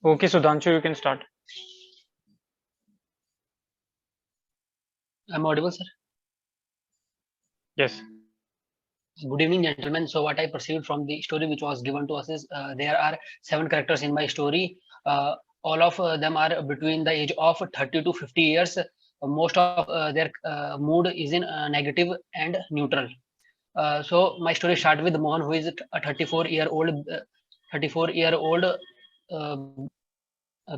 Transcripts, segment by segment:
Okay, Sudhanshu, you can start. I'm audible, sir. Yes. Good evening, gentlemen. So what I perceived from the story which was given to us is there are 7 characters in my story. All of them are between the age of 30 to 50 years. Most of their mood is in negative and neutral. So my story starts with Mohan, who is a 34-year-old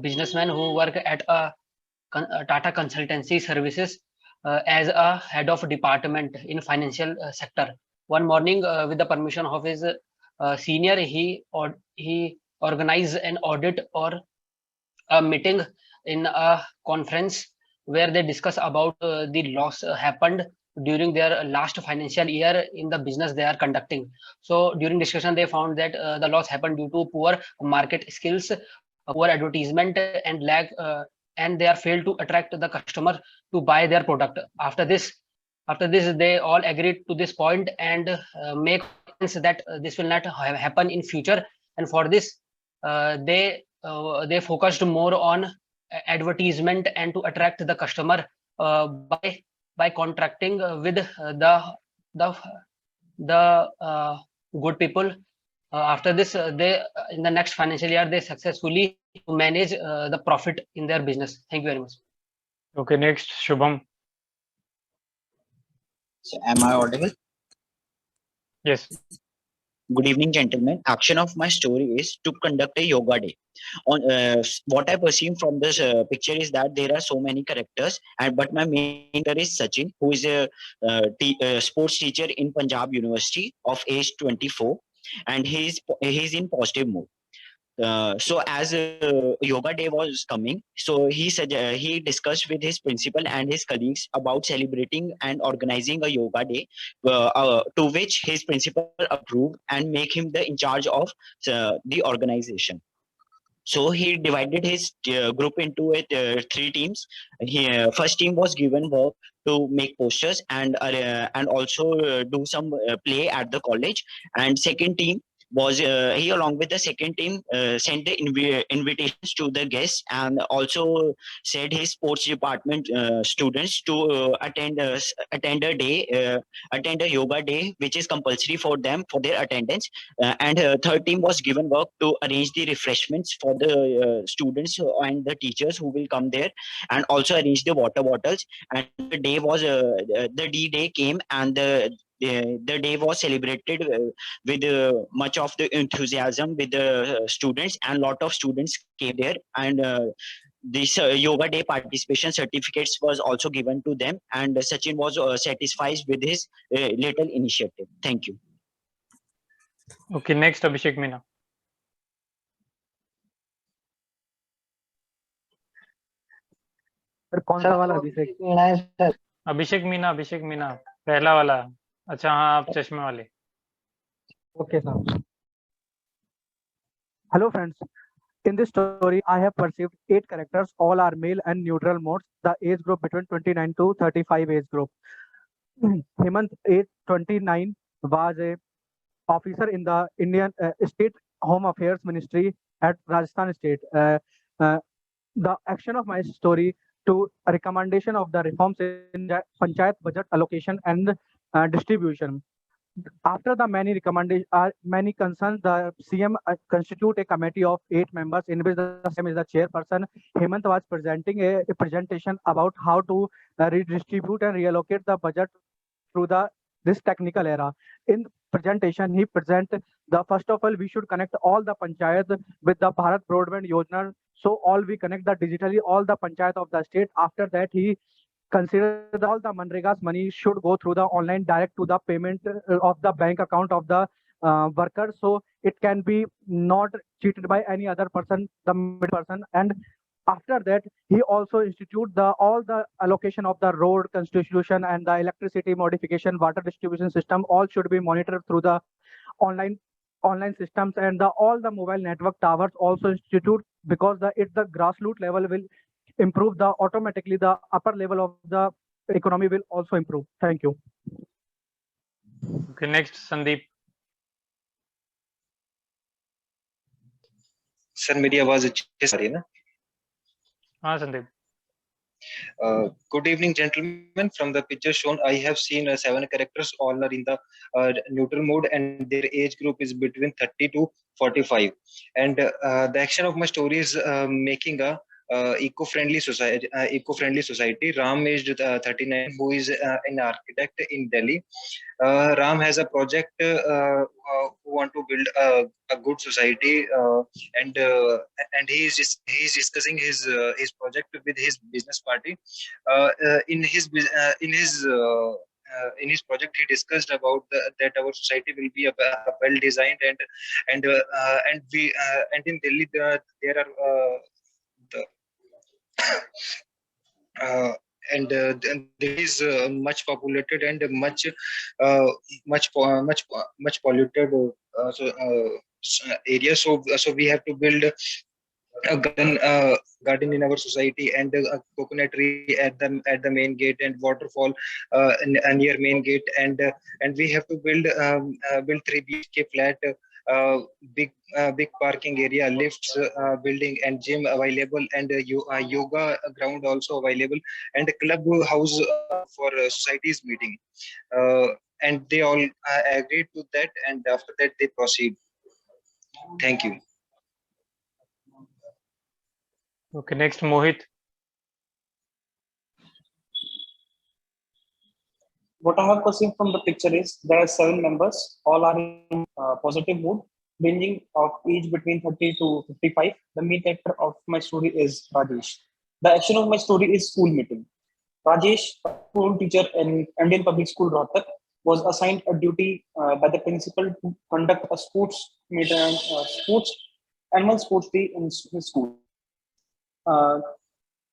businessman who work at a Tata Consultancy Services as a head of department in financial sector. One morning, with the permission of his senior, he organized an audit or a meeting in a conference where they discuss about the loss happened during their last financial year in the business they are conducting. So during discussion, they found that the loss happened due to poor market skills, poor advertisement, and lack, and they are failed to attract the customer to buy their product. After this, they all agreed to this point and make plans that this will not happen in future. And for this, they focused more on advertisement and to attract the customer by contracting with the the good people. After this, they in the next financial year they successfully manage the profit in their business. Thank you very much. Okay, next, Shubham. So am I audible? Yes. Good evening, gentlemen. Action of my story is to conduct a yoga day. On what I perceive from this picture is that there are so many characters, and but my main character is Sachin, who is a sports teacher in Punjab University of age 24, and he's in positive mood. So as yoga day was coming, so he discussed with his principal and his colleagues about celebrating and organizing a yoga day, to which his principal approved and make him the in charge of the organization. So he divided his group into 3 teams. First team was given work to make posters and also do some play at the college. And second team was he along with the second team sent the invitations to the guests and also said his sports department students to attend a yoga day which is compulsory for them for their attendance. And third team was given work to arrange the refreshments for the students and the teachers who will come there, and also arrange the water bottles. And the D day came, and the day was celebrated with much of the enthusiasm with the students, and lot of students came there. And this yoga day participation certificates was also given to them, and Sachin was satisfied with his little initiative. Thank you. Okay, next, Abhishek Meena. Sir कौन सा वाला अभिषेक मीणा है sir? अभिषेक मीना पहला वाला. अच्छा हाँ, आप चश्मे वाले. Okay, sir. Hello, friends. In this story, I have perceived 8 characters. All are male and neutral modes. The age group between 29 to 35 age group. Hemant, age 29, was a officer in the Indian State Home Affairs Ministry at Rajasthan State. The action of my story to a recommendation of the reforms in the Panchayat budget allocation and distribution. After the many recommendations, many concerns, the CM constitute a committee of 8 members in which the CM is the chairperson. Hemant was presenting a presentation about how to redistribute and reallocate the budget through this technical era. In presentation, he present the first of all, we should connect all the panchayat with the Bharat Broadband Yojana. So all we connect the digitally all the panchayat of the state. After that, he consider all the Manrega's money should go through the online direct to the payment of the bank account of the worker, so it can be not cheated by any other person, the mid person. And after that, he also institute all the allocation of the road constitution and the electricity modification, water distribution system, all should be monitored through the online systems, and all the mobile network towers also institute, because it's the grassroots level will improve the automatically the upper level of the economy will also improve. Thank you. Okay, next, Sandeep. Sir मेरी आवाज अच्छे से आ रही है ना? हाँ Sandeep. Good evening, gentlemen. From the picture shown, I have seen 7 characters. All are in the neutral mode, and their age group is between 30 to 45. And the action of my story is making a eco-friendly society. Ram aged 39, who is an architect in Delhi. Ram has a project who want to build a good society, and he is discussing his project with his business party. In his project, he discussed about that our society will be a well designed, and in Delhi there are the and there is much populated and much polluted area. So we have to build a garden in our society, and a coconut tree at the main gate, and waterfall near main gate, and we have to build 3 BHK flat, big parking area, lifts, building, and gym available, and yoga ground also available, and a club house for society's meeting. And they all agreed to that, and after that they proceed. Thank you. Okay, next Mohit. What I have perceived from the picture is there are 7 members, all are in positive mood, ranging of age between 30 to 55. The main character of my story is Rajesh. The action of my story is school meeting. Rajesh, a school teacher in Indian Public School Rohtak, was assigned a duty by the principal to conduct a annual sports day in his school.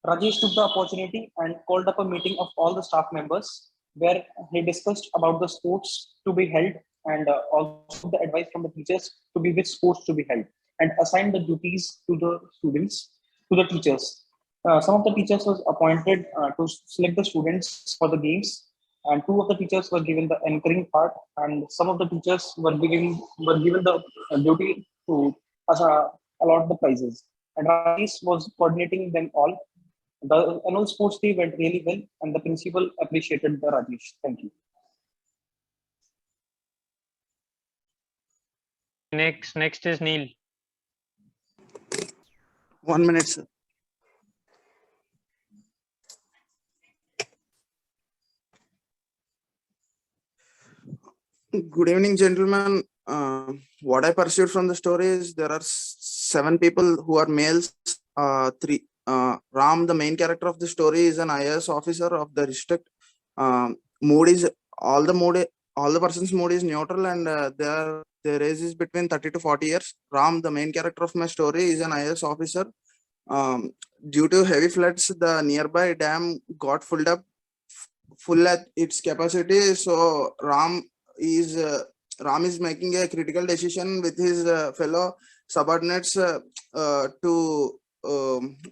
Rajesh took the opportunity and called up a meeting of all the staff members, where he discussed about the sports to be held, and also the advice from the teachers to be which sports to be held, and assigned the duties to the students, to the teachers. Some of the teachers was appointed to select the students for the games, and 2 of the teachers were given the anchoring part, and some of the teachers were given the duty to allot the prizes. And Rajesh was coordinating them all. The annual sports day went really well, and the principal appreciated the Rajesh. Thank you. Next is Neil. 1 minute, sir. Good evening, gentlemen. What I perceived from the story is there are 7 people who are males. Ram, the main character of the story, is an IAS officer of the district. Mood is all the person's mood is neutral, and their age is between 30 to 40 years. Ram, the main character of my story, is an IAS officer. Due to heavy floods, the nearby dam got full at its capacity. So Ram is making a critical decision with his fellow subordinates to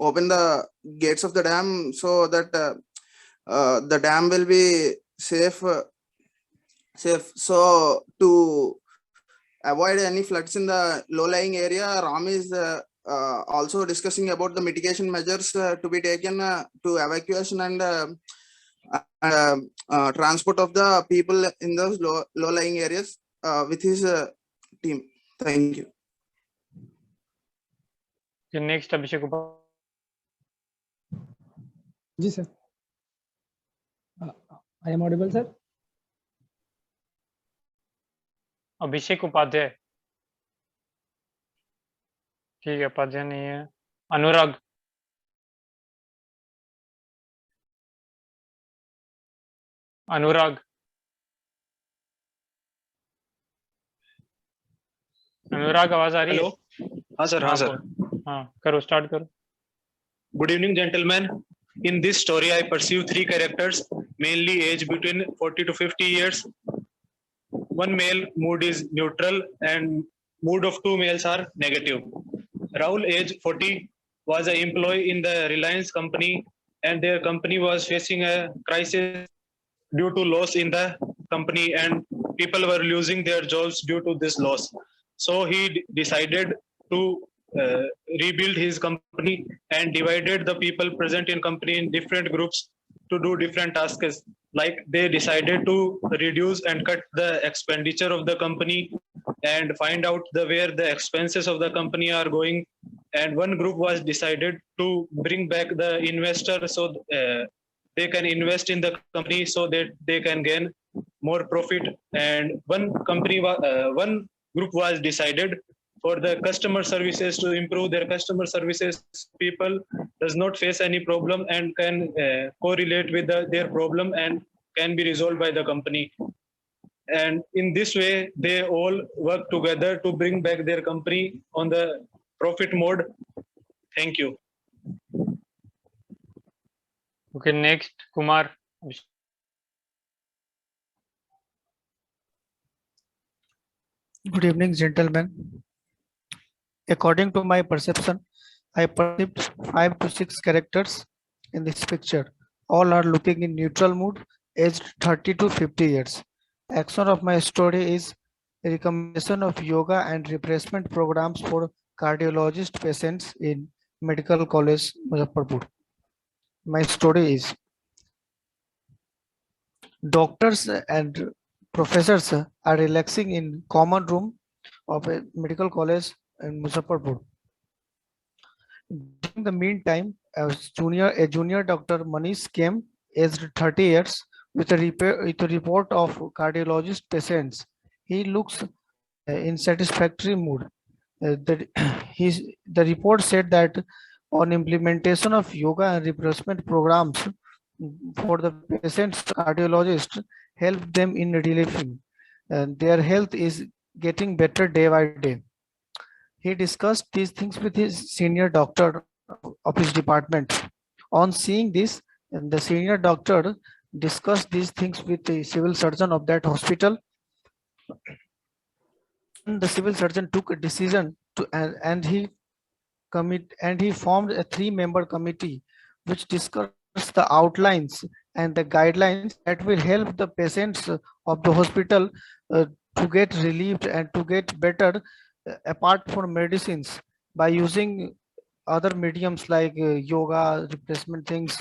open the gates of the dam, so that the dam will be safe. So to avoid any floods in the low-lying area, Ram is also discussing about the mitigation measures to be taken to evacuation and transport of the people in those low-lying areas with his team. Thank you. The next Abhishek Upadhyay. जी sir, I am audible, sir. Abhishek Upadhyay. ठीक है, उपाध्याय नहीं है। अनुराग। अनुराग आवाज आ रही है? Hello, हाँ sir, हाँ सर, हाँ करो, स्टार्ट करो। Good evening, gentlemen. In this story, I perceive 3 characters, mainly aged between 40 to 50 years. One male mood is neutral, and mood of 2 males are negative. Rahul, age 40, was an employee in the Reliance company, and their company was facing a crisis due to loss in the company, and people were losing their jobs due to this loss. So he decided to rebuild his company and divided the people present in company in different groups to do different tasks. Like they decided to reduce and cut the expenditure of the company and find out where the expenses of the company are going. And one group was decided to bring back the investor so they can invest in the company so that they can gain more profit. And one group was decided for the customer services to improve their customer services. People does not face any problem and can correlate with their problem and can be resolved by the company. And in this way, they all work together to bring back their company on the profit mode. Thank you. Okay, next, Kumar. Good evening, gentlemen. According to my perception, I perceived 5 to 6 characters in this picture. All are looking in neutral mood, aged 30 to 50 years. Action of my story is a recommendation of yoga and refreshment programs for cardiologist patients in Medical College, Muzaffarpur. My story is doctors and professors are relaxing in common room of a medical college in Muzaffarpur. During the meantime, a junior doctor Manish came, aged 30 years, with a report of cardiologist patients. He looks in satisfactory mood. The report said that on implementation of yoga and refreshment programs for the patients, cardiologists help them in relieving. Their health is getting better day by day. He discussed these things with his senior doctor of his department. On seeing this, the senior doctor discussed these things with the civil surgeon of that hospital. And the civil surgeon took a decision to and he formed a 3-member committee which discussed the outlines and the guidelines that will help the patients of the hospital to get relieved and to get better apart from medicines by using other mediums like yoga, replacement things,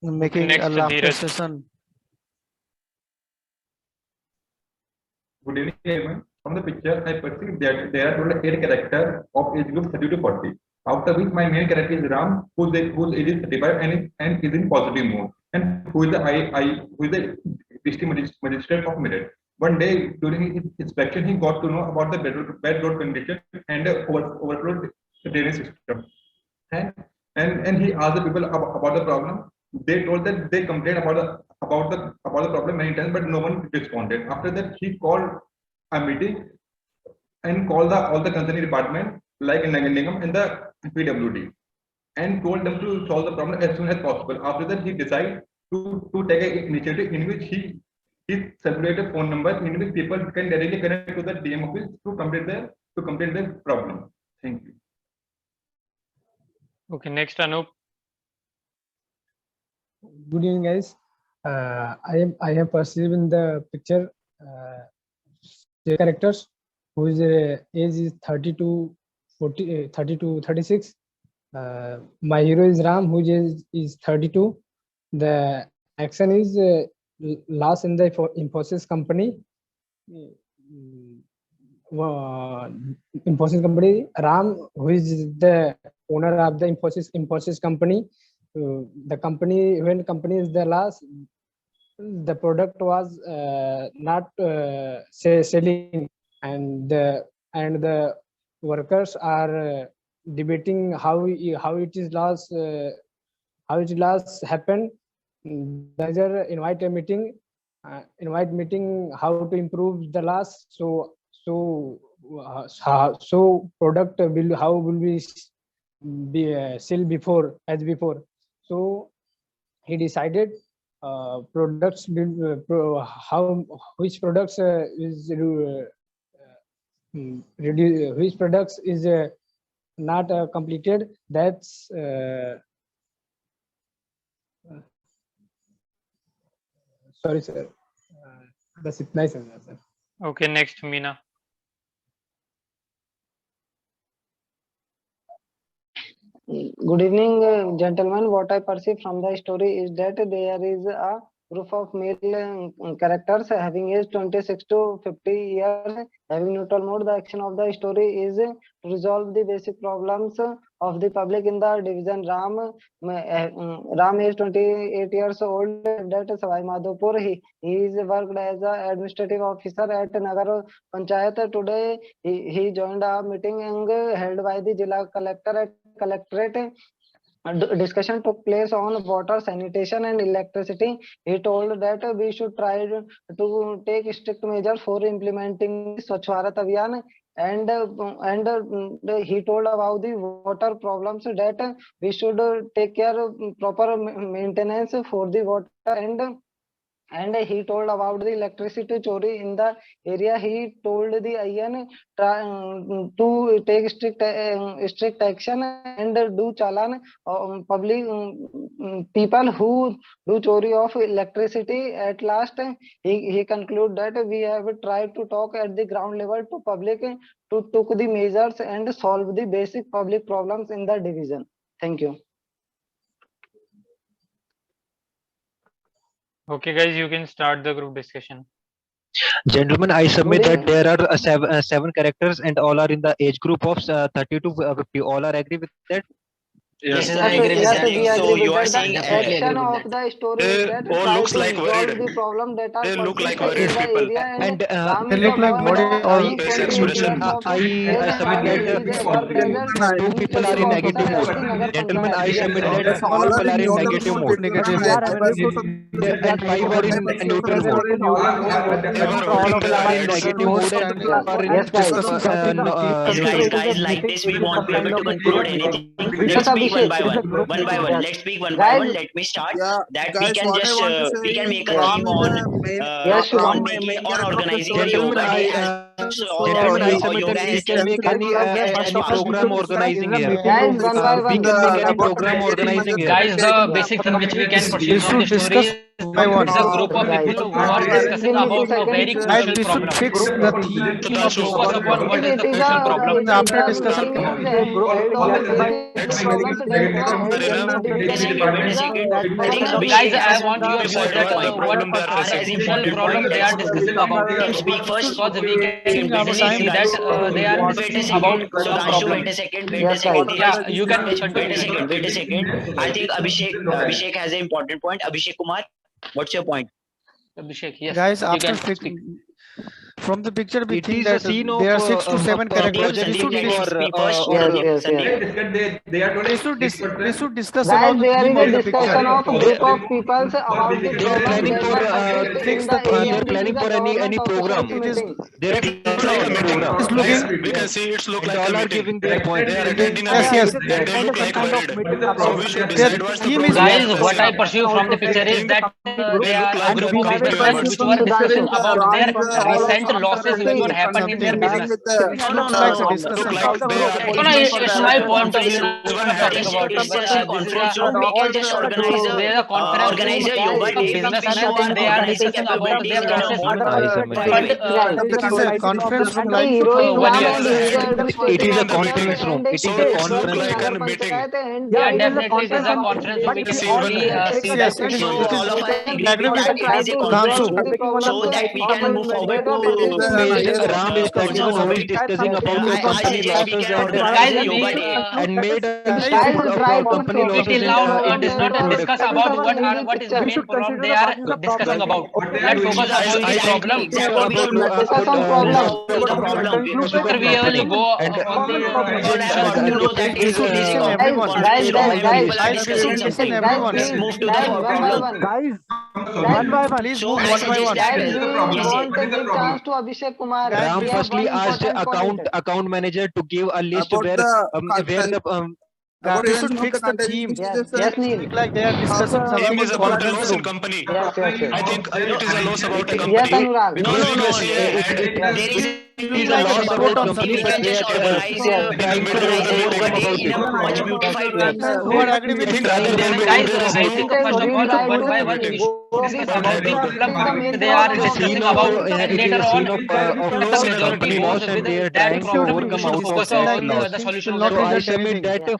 making Next, a laughter Dheeraj. session. Good evening, everyone. From the picture, I perceive that there are total 8 characters of age group 30 to 40. Out of which my main character is Ram, whose age is 35 and is in positive mood, and who is the district magistrate of Meerut. One day during his inspection, he got to know about the bad road condition and the overflowed drainage system. And he asked the people about the problem. They told that they complained about the problem many times, but no one responded. After that, he called a meeting and called all the concerning department like Nagandingam and the PWD and told them to solve the problem as soon as possible. After that, he decided to take an initiative in which he circulated a phone number in which people can directly connect to the DM office to complete their problem. Thank you. Okay, next, Anup. Good evening, guys. I am perceiving the picture the characters whose age is 30 to 36. My hero is Ram, whose age is 32. The action is loss in the Infosys company. Infosys company. Ram, who is the owner of the Infosys company. The company, when company is the loss, the product was not selling, and the workers are debating how it is loss, how it loss happened. Manager invite a meeting, how to improve the loss. So product will how will we be sell before as before. So he decided products which products is which products is not completed. That's sorry, sir. That's it. Nice, sir. Okay, next, Meena. Good evening, gentlemen. What I perceive from the story is that there is a group of male characters having age 26 to 50 years, having neutral mode. The action of the story is to resolve the basic problems of the public in the division. Ram is 28 years old. That Savai Madhopur. He is worked as an administrative officer at Nagar Panchayat. Today, he joined a meeting held by the Jilla Collector at Collectorate. A discussion took place on water, sanitation, and electricity. He told that we should try to take strict measures for implementing Swachh Bharat Abhiyan, and he told about the water problems, that we should take care proper maintenance for the water, and he told about the electricity chori in the area. He told the IN to take strict action and do challan public people who do chori of electricity. At last, he concluded that we have tried to talk at the ground level to public to took the measures and solve the basic public problems in the division. Thank you. Okay, guys, you can start the group discussion. Gentlemen, I submit that there are seven characters and all are in the age group of 30 to 50. All are agree with that? Yes, I agree with that. we So you are that saying the definitely Action agree with of that. the story is that try to resolve the problem that are They look like persistent in worried the area, and Ram they is look a like boy worried of or having 28 years of I age, submit and that he is worked as a two people are in administrative negative officer at the mode. Nagar Gentlemen, I Panchayat. submit that Yes, two all are people are in in neutral negative mode. mode negative. and five are in neutral mode. All people are in negative mode and are in Yes, guys. Guys, like this we won't be able to conclude anything. Let's speak one by one. One by one. Let's speak one by one. Let me start. Yeah, That we guys, can what I just want to say we can is make a Ram theme is on the main Yes, on Ram Shubham. is making main on character of the organizing a story. Gentlemen, yoga day I as gentlemen, I yoga submit that we has can make any just any passed. program organizing here. Guys, one by We one. can make any About the program daily organizing budget here. Guys, the taking basic thing which we can We perceive from the should story discuss by one. is a group of Guys, people who are guys, discussing give me 2 about a seconds. very Guys, crucial we should problem. fix the theme So let's focus upon what is It the is crucial a problem. it is after the discussion. meeting is held on the basic problems that are held in the Wait a division, second. and Wait a it is second. a I think governance. Guys, Abhishek I has want you to before say the that point. what Problem they are are the facing. crucial problem they are discussing about. Let him speak first. Because we can Wait a easily second, see that guys. they are Wait a discussing second. about So a Ganshu, problem. wait a second. Wait a Yes, second. guys. Yeah, you can Wait a continue. second. Wait a second. I think Abhishek has an important point. Abhishek Kumar, what's your point? Abhishek, yes, Guys, you after can fix, speak. from the picture we It think is a that scene of there are 6 to 7 Sandeep, characters. We Sandeep, should let him speak first. Yes, Sandeep, yes, yes. Sandeep. we should discuss Guys, about the there theme is of a the discussion picture. of a group of people about the They are problem planning that for are persist fix in the the area, they are and it planning is a for any government program. officials It is meeting. They are It looks like a meeting. program is Guys, looking. we can see it's look and like a all are meeting. giving their point. They are attending a Yes, meeting yes. and they look like worried. So we should Their decide what's the theme is problem Guys, they are what I facing. perceive from the picture is Think that they look are a like group a of meeting businessmen members. which were discussing about Ram their is all of recent losses which were happened in their something. business. with It No, no, looks no, like no. a Look discussion. like they are No, no, it's my point of view. That I'm not talking about it, it's but a this is conference a room. We can just there is a conference room organize a of yoga day which businessmen show our and they are organizing discussing about capabilities their in a losses more I submit fun that. way. Guys, It is a conference room the like hero is 1 Ram year. and he is the It administrative is a officer, conference room. and It he is So a it's is look working conference like Nagar room. a meeting. Panchayat, and Yeah, he is a definitely it is a conference room. We can See, even easily see yes, that. it is. So It is. all of us I agree agree with that it try is a to conference Ganshu. resolve room the problems so that we can move forward that are to persisting in the Major area. Ram is also 31 who is forward. discussing about the I company suggest we losses can and organize Guys, a yoga we day. and made a list of Guys, try to company fix speak losses it the loud. in It problem is this that not was product. discuss about what is the picture. main problem they are discussing about. Let's focus Yes, upon the exactly, problem. exactly. We will move Discuss on move problem. forward to the problem. After we will go And on the That's all I have got to know that We it should is a listen everyone. conference room and Guys, people are Guys, we discussing should listen something. guys, everyone. Let's please, move to the guys, one by problem. one. Guys, Guys, one by one. Please So move I one by suggest one. that guys, we yes, want to give chance to Abhishek Kumar. Guys, Ram We have one firstly asked important point. account manager to give a list about where the where the about we events should of fix the the theme. contagion Yes, diseases yes, and Neil. Look like they are discussing also something Theme in is about a conference loss in room. company. Yes, yes, yes. I think it is a loss about a Yes, company Anurag. no, because no, we no. can see a There head is it Look is a like a loss report about on company, we something. can but they just are organize in the middle of the a yoga meeting. day in a much about it. beautified way. Who are agree with I think this? rather than Then, be guys, there is I no think first of all, one by one, we should Go discuss this about the because problem this is the main they are problem of discussing Scene the of about, story. and it is later a on, scene of if the loss in a majority company. goes loss and with they are that trying to problem, we overcome should out of focus Discussing that like on this, loss. the things will solution not of So I it. result submit anything. that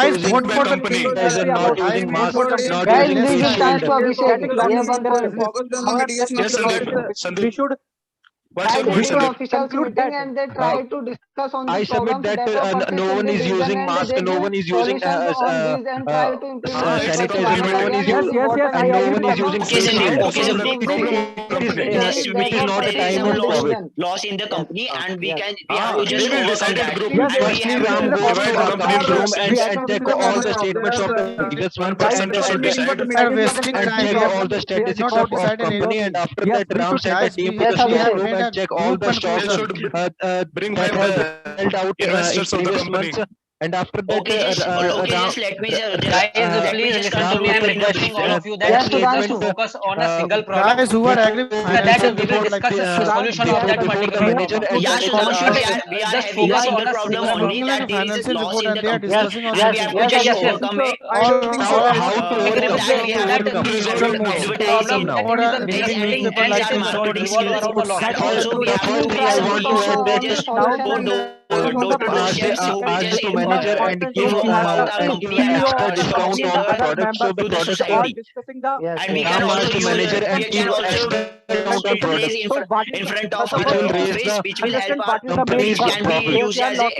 guys, using vote for the company. team. not Guys, using vote mask, for the team. not Guys, using leave face your chance to shield. Abhishek. Yeah, but Focused on the mitigation of Yes, the Sandeep. problem. We Sandeep, should what's your guys, point, it's an Sandeep? officials conclude meeting that. and they try to discuss on I the submit problems that that were persist no in one the is division using and mask, they no give one is using solutions on these and try to implement It's a but problem one with of the the is Yes, using, yes, yes. I and no agree one with is using Okay, face Sandeep. shield. Okay, Sandeep. It is not a time Some on loss, COVID. loss in the company, and we Yes. can we have to They just will overcome decide it that. group. Yes, And yes. we Firstly, have to Ram This is a goes Divide to the our company into control room sections. We and actually check this is a all the concept. statements of the previous One one person and should One meeting for decide. the We are mitigation of wasting the and time. check We have all the not statistics of decided company. anything. And after Yes, that, we Ram should. sent a Guys, team we, to Yes, the we have stock Abhishek. room made and a check all group the stocks They conclusion. should bring that 5 has held out in investors of the previous company. months. And after that, okay, just okay, Ram, just let me Guys, let me please just listen to Ram me. I'm conclude made that requesting all of you that that Yes, please just Sudhanshu. statement focus on a single problem. Guys who are agree with After that, financial we will report like discuss this. the solution of that before the particular manager problem. and Yeah, manager Sudhanshu, First, we are just having a focus single on a problem single only, Looking like that a there is financial loss report in the and they are company, discussing on and the we have single to Yes, just problem. Abhishek. overcome it. I don't think so. how to With overcome, that, how we to have to overcome. Neutral advertise mode. Overcome advertising, now. What are there is reading any newspaper enhance like our this? marketing revolve skills, around the loss. and Guys, also we have can to you Firstly, try I to want to talk add that on the just solution for and those ask the manager and give extra discount on the products of the product. And we can also use manager and we can give also extra discount on place product. in front of Which will raise office, the which will help our company's which can be profit. used as a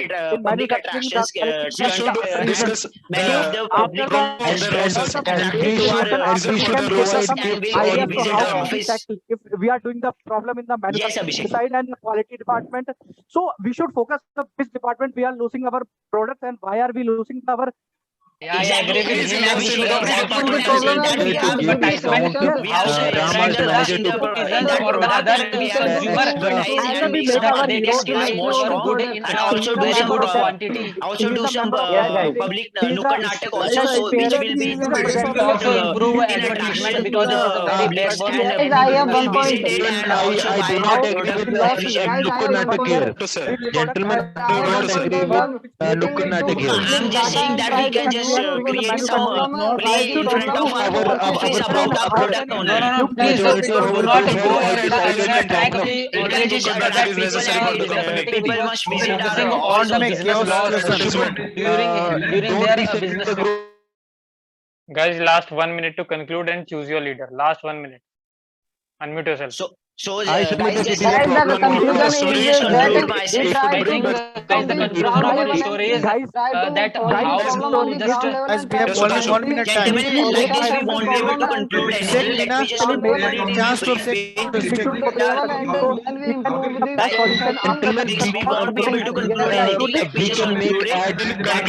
public attractions We should discuss many of the public problem of the losses. And we should provide and tips will on visit our office. If we are doing the problem in the manufacturing side and quality department, so we should focus on which department we are losing our products and why are we losing our. Yeah, I agree with him. And we should Exactly. put that we have advertisement how to Ram set asked the the manager reasons to for the other consumer and make some that they display more more strong good in and also do very some good quantity. also do some public nukkad natak also, so which will be Also improve advertisement because it is a very publics blackboard. and I have one will visit point. it and also I buy do the not agree product with efficiently. Nukkad Natak here. To sir. Gentlemen, I do not agree with Nukkad Natak here. I'm just saying that we can just create some play in front of our office about our product only. No. Please do not go and attack the We can just attract people and people must visit our all office the also. business laws during their business. Guys, last 1 minute to conclude and choose your leader. Last 1 minute. Unmute yourself. So I submit guys, the just Guys, the conclusion is that conclude we myself. try to Bring the conclusion of our story is that how to just Guys, we have only 1 minute time. Gentlemen, like this we won't be able to conclude anything. Let me just put it in Chance to brief way. say. We won't be able to conclude anything. Like we just concluded that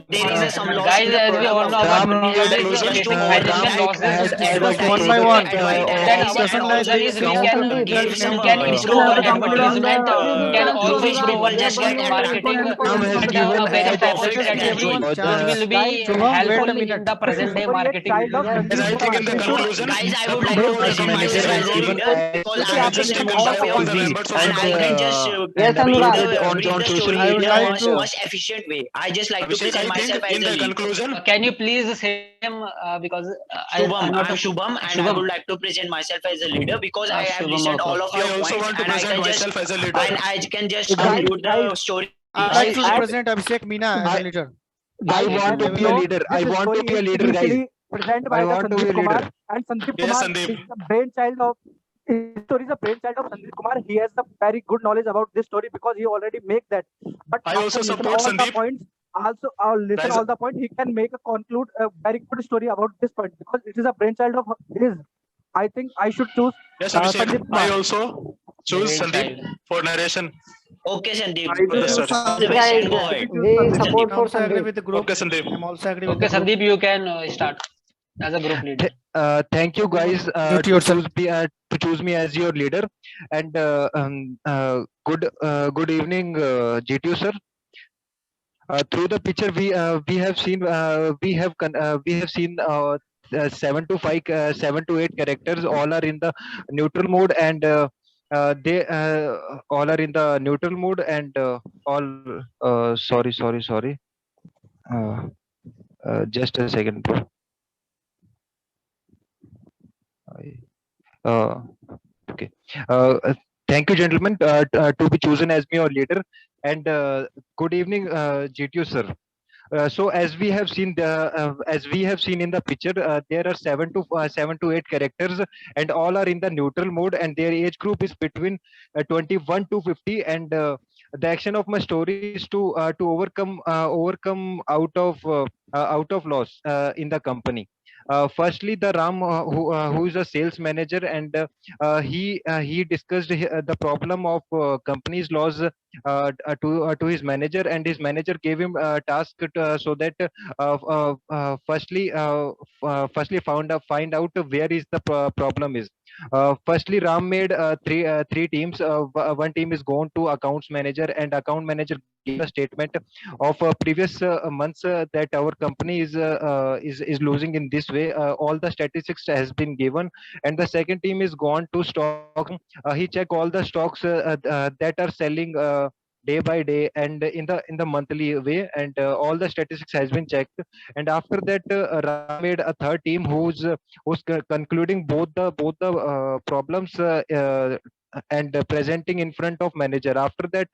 there is some loss in guys, the as we all know, our product. conclusion is facing financial losses. One by one. That our conclusion is we can improve our advertisement, can always improve our just marketing a very perfect strategy which will be helpful in the present day marketing. As I think in the conclusion, Guys, I would like to present myself as a leader because I am just a member of all the the members of and the I can just on the social story media in a also. much efficient way. I just like to Abhishek, present I myself think as in a the leader. conclusion, Can you please say him because Shubham, I'm Shubham, and I would like to present myself as a leader because I have Shubham listened also. all of I your also points want to and I present can just myself as a leader. and I can just conclude the story. I'd like to present Abhishek Meena as a leader. I want to be a leader. I want to be a leader, guys. Presented by I the want to be a Sandeep Kumar, leader. and Sandeep Yes, Kumar Sandeep. is the brainchild of. His story is a brainchild of Sandeep Kumar. He has a very good knowledge about this story because he already make that. But I after also listen support all the Sandeep. points, also listen Guys, all the points, he can make a conclude a very good story about this point because it is a brainchild of his. I think I should choose Yes, Sandeep Abhishek. Kumar. I also choose Sandeep for narration. Okay, Sandeep. Yes, All the best and go ahead. We support I'm for also agree Sandeep. with the group. Okay, Sandeep. I'm also agree with Okay, the group. Sandeep, you can start as a group leader. Thank you, guys, Mute yourself. to choose me as your leader. And good evening, GTU sir. Through the picture, we have seen 7 to 8 characters. All are in the neutral mode, and they all are in the neutral mode, and all. Sorry. Just a second, bro. Okay. Thank you, gentlemen, to be chosen as me or leader. And good evening, GTU sir. So as we have seen in the picture, there are 7 to 8 characters, and all are in the neutral mode, and their age group is between 21 to 50. And the action of my story is to overcome out of loss in the company. Firstly, the Ram, who is a sales manager, and he discussed the problem of company's loss to his manager, and his manager gave him a task so that firstly find out where is the problem is. Firstly, Ram made three teams. One team is gone to accounts manager, and account manager gave a statement of previous months that our company is losing in this way. All the statistics has been given, and the second team is gone to stock. He check all the stocks that are selling day by day and in the monthly way, and all the statistics has been checked. And after that, Ram made a third team who's concluding both the problems and presenting in front of manager. After that,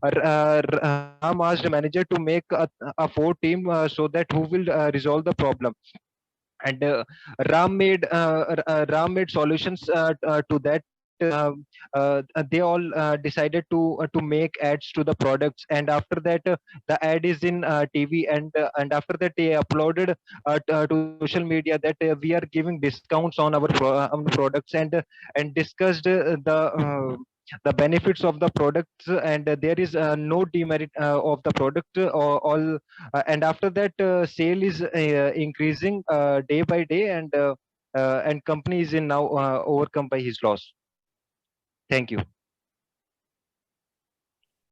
Ram asked the manager to make a four team so that who will resolve the problem. And Ram made solutions to that. They all decided to make ads to the products, and after that the ad is in TV, and after that they uploaded to social media that we are giving discounts on our on products, and discussed the benefits of the products, and there is no demerit of the product, all and after that sale is increasing day by day, and company is in now overcome by his loss. Thank you.